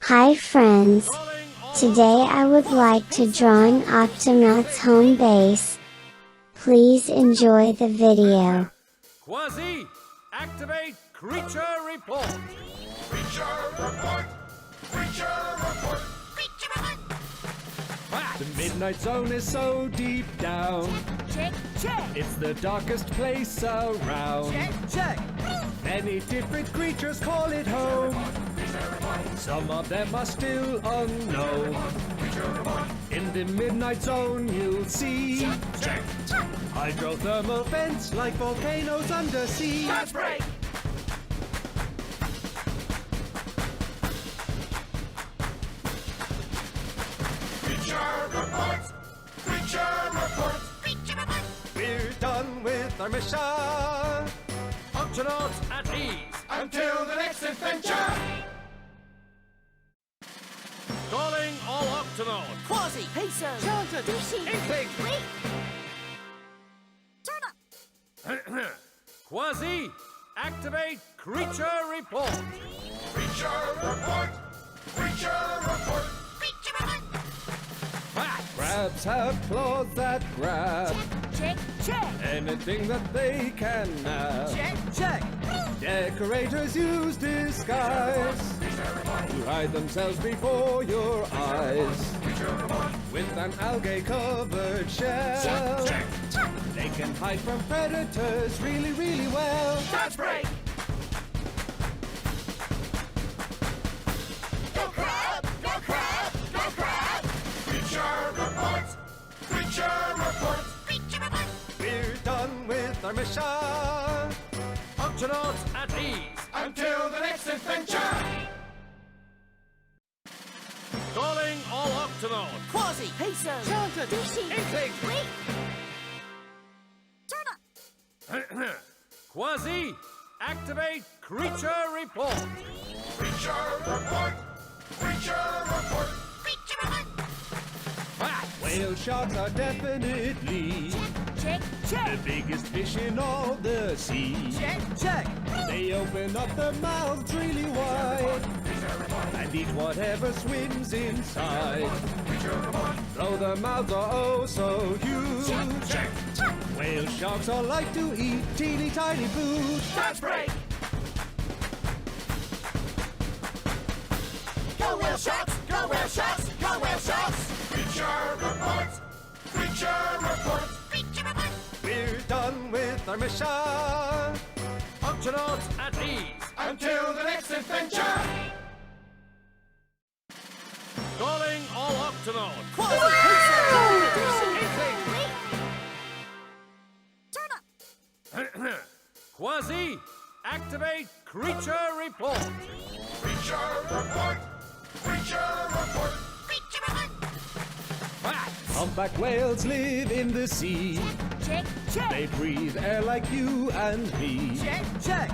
Hi friends! Today I would like to draw an Octonauts home base. Please enjoy the video. Quasi, activate creature report. Creature report! Creature report! Creature report! Facts. The midnight zone is so deep down. Check, check! It's the darkest place around. Check, check! Many different creatures call it home. Some of them are still unknown. In the midnight zone you'll see hydrothermal vents like volcanoes undersea. That's break! Creature report! Creature report! Creature report! We're done with our mission. Octonauts at ease. Until the next adventure! Calling all Octonauts. Quasi! Peso! Charter! Dishy! Inkling. Wait! Turn up! Quasi, activate creature report. Creature report! Creature report! Creature report! Facts. Crabs have claws that grab Check, check! anything that they can nab. Check, check! Decorators use disguise to hide themselves before your eyes. With an algae-covered shell, Check, check! they can hide from predators really, really well. That's break! Go crab! Go crab! Go crab! Creature report! Creature report! Creature report! We're done with our mission. Octonauts at ease. Until the next adventure! Calling all Octonauts. Quasi! Peso! Charter! Dishy! Inkling. Wait! Turn up! Quasi, activate creature report. Creature report! Creature report! Creature report! Facts. Whale sharks are definitely Check, the check! biggest fish in all the sea. Check, check! They open up their mouths really wide and eat whatever swims inside. Though their mouths are oh so huge, Check! whale sharks all like to eat teeny tiny food. That's break! Go whale sharks! Go whale sharks! Go whale sharks! Creature report! Creature report! Creature report! We're done with our mission. Octonauts at ease. Until the next adventure! Calling all Octonauts. Quasi! Peso! Charter! Dishy! Inkling. Wait! Turn up! Quasi, activate creature report. Creature report! Creature report! Creature report! Facts. Humpback whales live in the sea. Check, check! They breathe air like you and me. Check, check!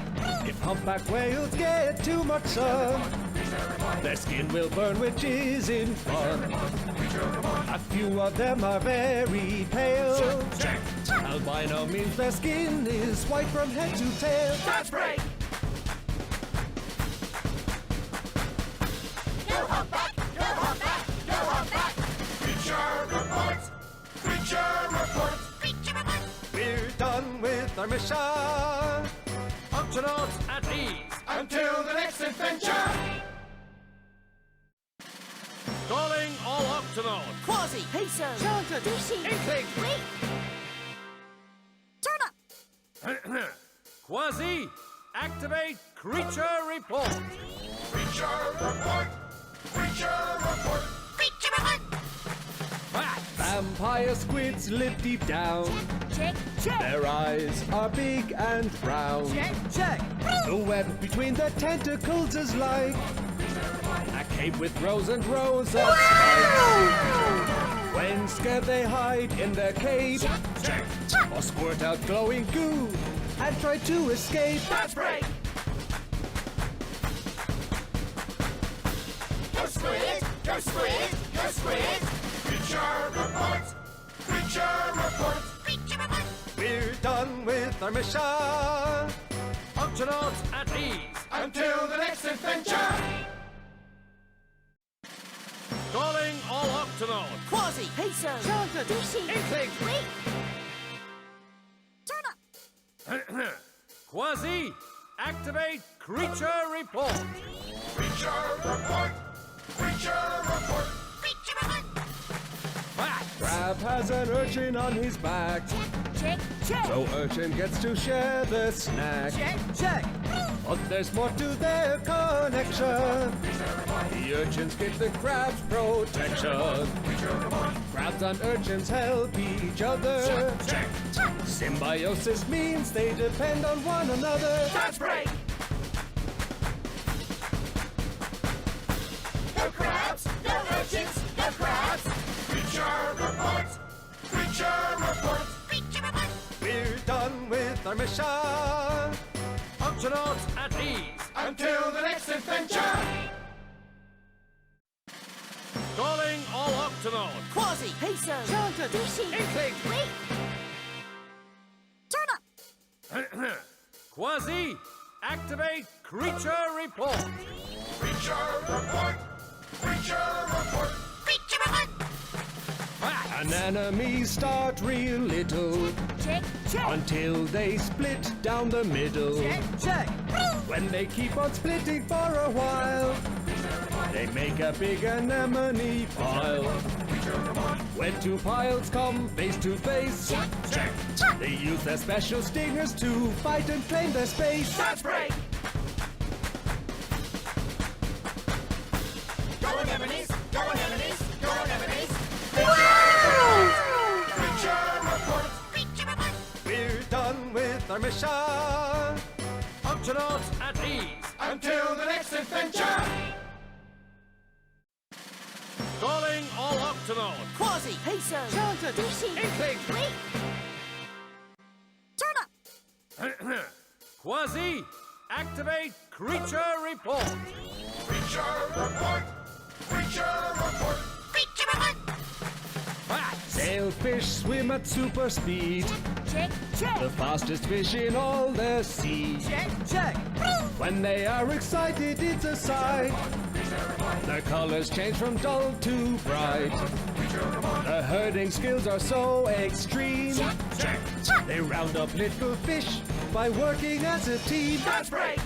If humpback whales get too much sun, their skin will burn, which isn't fun. A few of them are very pale. Check! Albino means their skin is white from head to tail. That's break! Go humpback! Go humpback! Go humpback! Creature report! Creature report! Creature report! We're done with our mission. Octonauts at ease. Until the next adventure! Calling all Octonauts. Quasi! Peso! Charter! Dishy! Inkling. Wait! Turn up! Quasi, activate creature report. Creature report! Creature report! Creature report! Facts. Vampire squids live deep down. Check, check! Their eyes are big and brown. Check, check! The web between their tentacles is like a cape with rows and rows of spikes. When scared they hide in their cape Check! or squirt out glowing goo and try to escape. That's break! Go squid! Go squid! Go squid! Creature report! Creature report! Creature report! We're done with our mission. Octonauts at ease. Until the next adventure! Octonauts! Quasi, Peso, Charlotte, Dishy, Inkling! Wait! Turn up! Quasi, activate creature report! Creature report! Creature report! Creature report! Facts! Crab has an urchin on his back, Check, check! so urchin gets to share the snack. Check, check! But there's more to their connection. The urchins give the crabs protection. Crabs and urchins help each other. Check, check! Symbiosis means they depend on one another. Dance break! No crabs, no urchins, no crabs! Creature report! Creature report! Creature report! We're done with our mission. Octonauts at ease! Until the next adventure! Calling all Octonauts! Quasi, Peso, Charlotte, Dishy, Inkling! Wait! Turn up! Quasi, activate creature report! Creature report! Creature report! Creature report! Facts! Anemones start real little Check, check! until they split down the middle. Check, check! When they keep on splitting for a while, they make a big anemone pile. When two piles come face to face, Check, check, check! they use their special stingers to fight and claim their space. Dance break! Go anemones! Go anemones! Go anemones! Creature report! Creature report! We're done with our mission. Octonauts at ease! Until the next adventure! Calling all Octonauts! Quasi, Peso, Charlotte, Dishy, Inkling! Wait! Turn up! Quasi, activate creature report! Creature report! Creature report! Creature report! Facts! Sailfish swim at super speed, Check, check! the fastest fish in all the sea. Check, check! When they are excited, it's a sight. Their colors change from dull to bright. The herding skills are so extreme. Check, check, check! They round up little fish by working as a team. Dance break!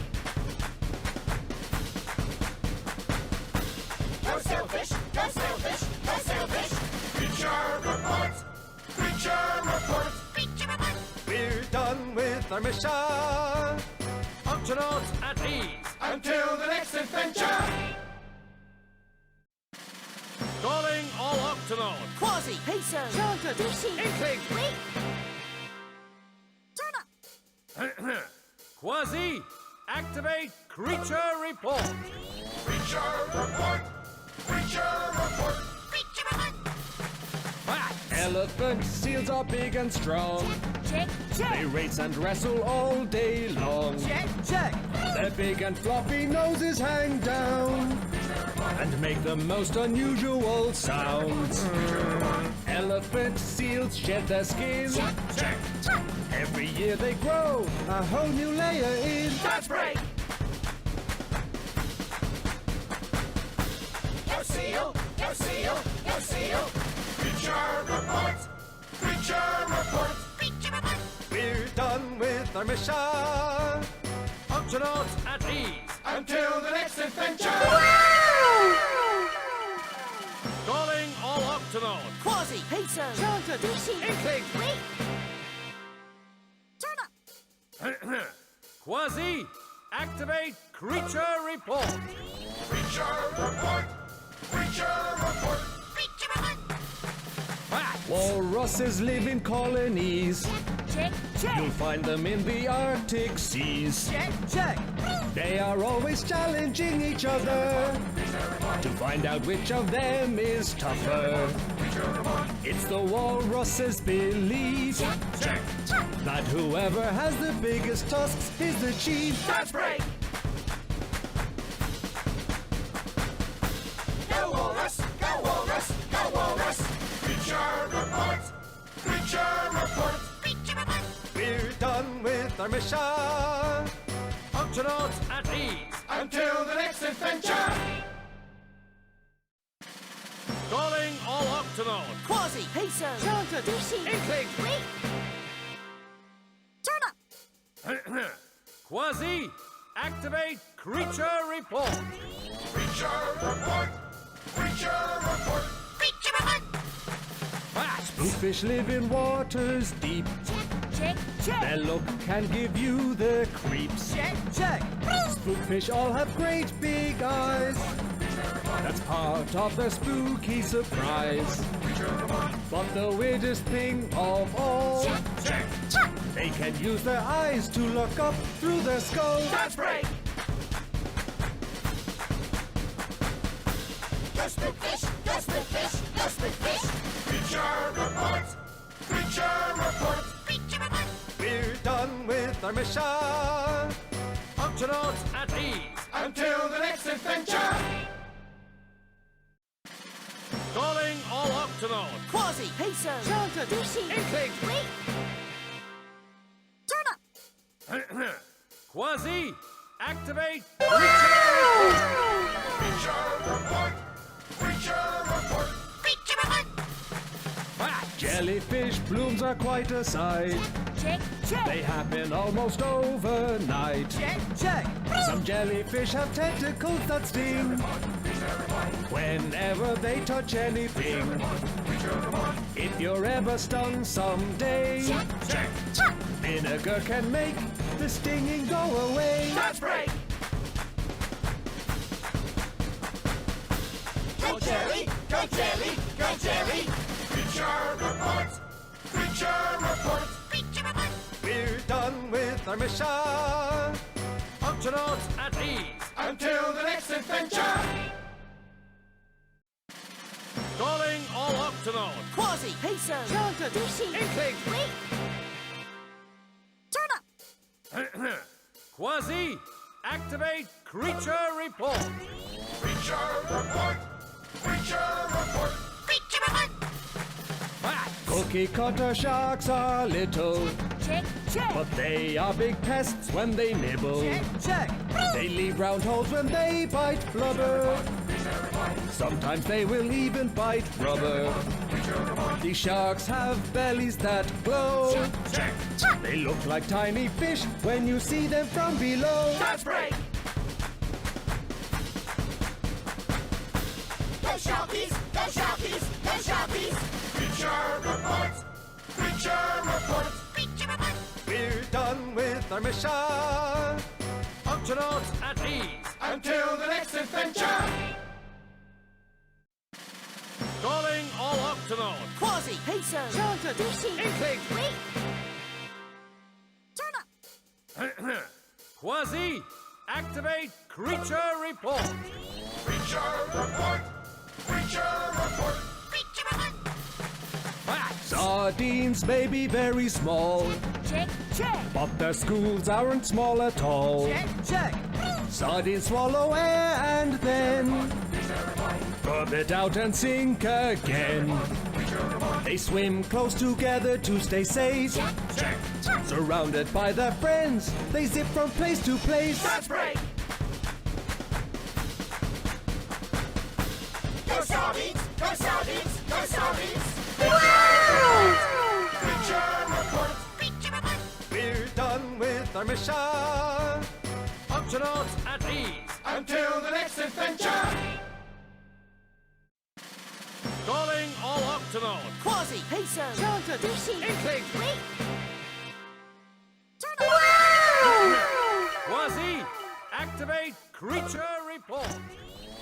Go sailfish! Go sailfish! Go sailfish! Creature report! Creature report! Creature report! We're done with our mission. Octonauts at ease! Until the next adventure! Calling all Octonauts! Quasi, Peso, Charlotte, Dishy, Inkling! Wait! Turn up! Quasi, activate creature report! Creature report! Creature report! Creature report! Facts! Elephant seals are big and strong. Check, They check! race and wrestle all day long. Check, check! Their big and floppy noses hang down and make the most unusual sounds. Elephant seals shed their skin. Check, check, check! Every year they grow a whole new layer in. Dance break! Go seal! Go seal! Go seal! Creature report! Creature report! Creature report! We're done with our mission. Octonauts at ease! Until the next adventure! Calling all Octonauts! Quasi, Peso, Charlotte, Dishy, Inkling! Wait! Turn up! Quasi, activate creature report! Creature report! Creature report! Creature report! Facts! Walruses live in colonies. Check, check! You'll find them in the Arctic seas. Check, check! They are always challenging each other to find out which of them is tougher. It's the walrus's belief Check, check, check! that whoever has the biggest tusks is the chief. Dance break! Go walrus! Go walrus! Go walrus! Creature report! Creature report! Creature report! We're done with our mission. Octonauts at ease! Until the next adventure! Calling all Octonauts. Quasi, Peso, Charter, Dishy, Inkling. Wait. Turn up. Quasi, activate creature report. Creature report. Creature report. Creature report. Facts. Spookfish live in waters deep. Check, check. Their look can give you the creeps. Check, check. Spookfish all have great big eyes. That's part of the spooky surprise. But the weirdest thing of all, Check. they can use their eyes to look up through their skull. That's break. Go spookfish. Go spookfish. Go spookfish. Creature report. Creature report. Creature report. We're done with our mission. Octonauts at ease. Until the next adventure. Calling all Octonauts. Quasi, Peso, Charter, Dishy, Inkling. Wait. Turn up. Quasi, activate Creature report. Creature report. Creature report. Facts. Jellyfish blooms are quite a sight. Check, check. They happen almost overnight. Check, check. Some jellyfish have tentacles that sting whenever they touch anything. If you're ever stung someday, Check. vinegar can make the stinging go away. That's break. Go jelly, go jelly, go jelly. Creature report. Creature report. Creature report. We're done with our mission. Octonauts at ease. Until the next adventure. Calling all Octonauts. Quasi, Peso, Charter, Dishy, Inkling. Wait. Turn up. Quasi, activate creature report. Creature report. Creature report. Creature report. Facts. Cookiecutter sharks are little, Check, check. but they are big pests when they nibble. Check, check. They leave round holes when they bite blubber. Sometimes they will even bite rubber. These sharks have bellies that glow. Check. They look like tiny fish when you see them from below. That's break. Go Sharpies, go Sharpies, go Sharpies. Creature report. Creature report. Creature report. We're done with our mission. Octonauts at ease. Until the next adventure. Calling all Octonauts. Quasi, Peso, Charter, Dishy, Inkling. Wait. Turn up. Quasi, activate creature report. Creature report. Creature report. Creature report. Facts. Sardines may be very small, Check, check. but their schools aren't small at all. Check, check. Sardines swallow air and then rub it out and sink again. They swim close together to stay safe. Check. Surrounded by their friends, they zip from place to place. That's break. Go sardines. Go sardines. Go sardines. Creature report. Creature report. We're done with our mission. Octonauts at ease. Until the next adventure. Calling all Octonauts. Quasi, Peso, Charter, Dishy, Inkling. Wait. Turn up. Quasi, activate creature report.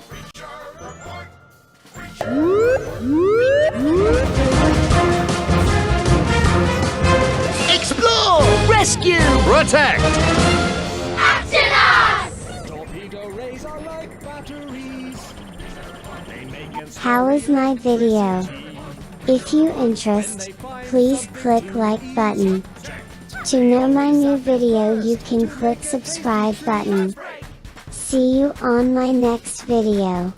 Creature report. Explore! Rescue! Protect. Torpedo rays are like batteries. They make and How was my video? If you interest, please click like button. To know my new video you can click subscribe button. See you on my next video.